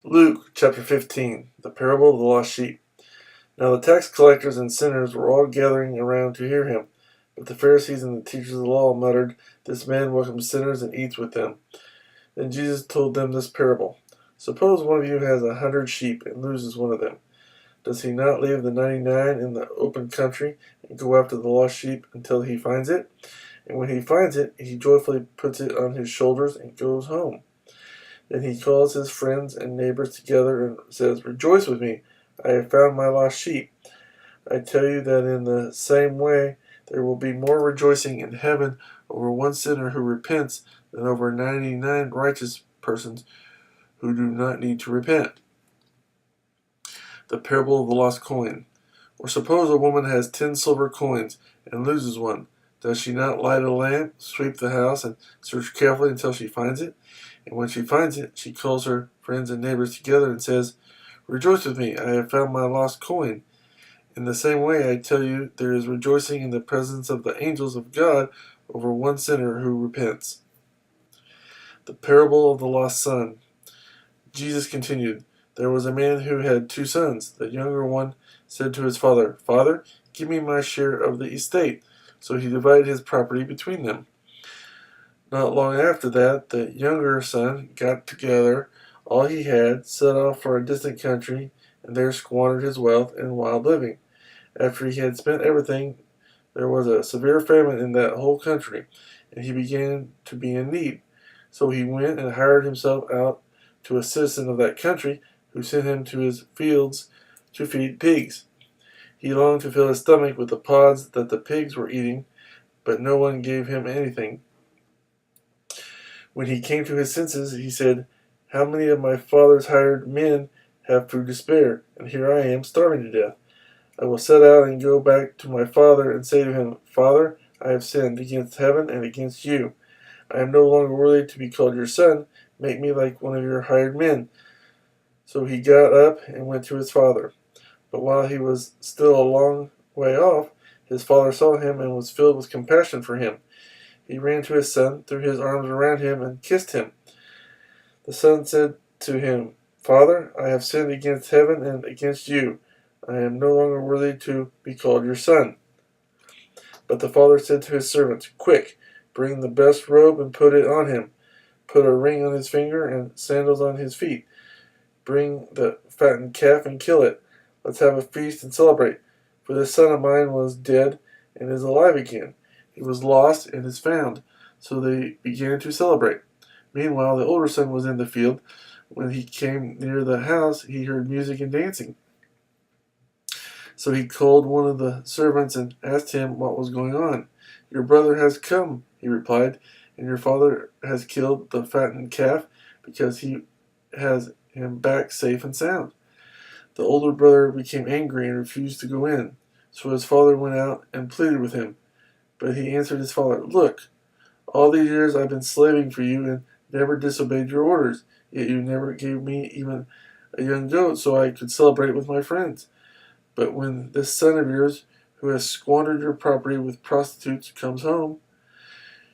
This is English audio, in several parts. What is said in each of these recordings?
Luke chapter 15, the parable of the lost sheep. Now the tax collectors and sinners were all gathering around to hear him. But the Pharisees and the teachers of the law muttered, "This man welcomes sinners and eats with them." Then Jesus told them this parable. Suppose one of you has 100 sheep and loses one of them. Does he not leave the 99 in the open country and go after the lost sheep until he finds it? And when he finds it, he joyfully puts it on his shoulders and goes home. Then he calls his friends and neighbors together and says, "Rejoice with me, I have found my lost sheep." I tell you that in the same way there will be more rejoicing in heaven over one sinner who repents than over 99 righteous persons who do not need to repent. The parable of the lost coin. Or suppose a woman has 10 silver coins and loses one. Does she not light a lamp, sweep the house, and search carefully until she finds it? And when she finds it, she calls her friends and neighbors together and says, "Rejoice with me, I have found my lost coin." In the same way, I tell you, there is rejoicing in the presence of the angels of God over one sinner who repents. The parable of the lost son. Jesus continued, "There was a man who had 2 sons. The younger one said to his father, 'Father, give me my share of the estate.' So he divided his property between them. Not long after that, the younger son got together all he had, set off for a distant country, and there squandered his wealth in wild living. After he had spent everything, there was a severe famine in that whole country, and he began to be in need. So he went and hired himself out to a citizen of that country, who sent him to his fields to feed pigs. He longed to fill his stomach with the pods that the pigs were eating, but no one gave him anything. When he came to his senses, he said, 'How many of my father's hired men have food to spare, and here I am starving to death? I will set out and go back to my father and say to him, Father, I have sinned against heaven and against you. I am no longer worthy to be called your son. Make me like one of your hired men.' So he got up and went to his father. But while he was still a long way off, his father saw him and was filled with compassion for him. He ran to his son, threw his arms around him, and kissed him. The son said to him, 'Father, I have sinned against heaven and against you. I am no longer worthy to be called your son.' But the father said to his servants, 'Quick, bring the best robe and put it on him. Put a ring on his finger and sandals on his feet. Bring the fattened calf and kill it. Let's have a feast and celebrate. For this son of mine was dead and is alive again. He was lost and is found.' So they began to celebrate. Meanwhile, the older son was in the field. When he came near the house, he heard music and dancing. So he called one of the servants and asked him what was going on. 'Your brother has come,' he replied, 'and your father has killed the fattened calf because he has him back safe and sound.' The older brother became angry and refused to go in. So his father went out and pleaded with him. But he answered his father, 'Look, all these years I've been slaving for you and never disobeyed your orders, yet you never gave me even a young goat so I could celebrate with my friends. But when this son of yours, who has squandered your property with prostitutes, comes home,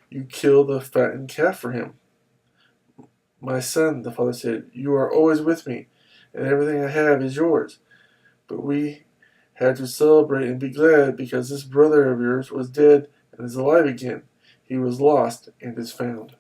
you kill the fattened calf for him.' 'My son,' the father said, 'you are always with me, and everything I have is yours. But we had to celebrate and be glad because this brother of yours was dead and is alive again. He was lost and is found.'"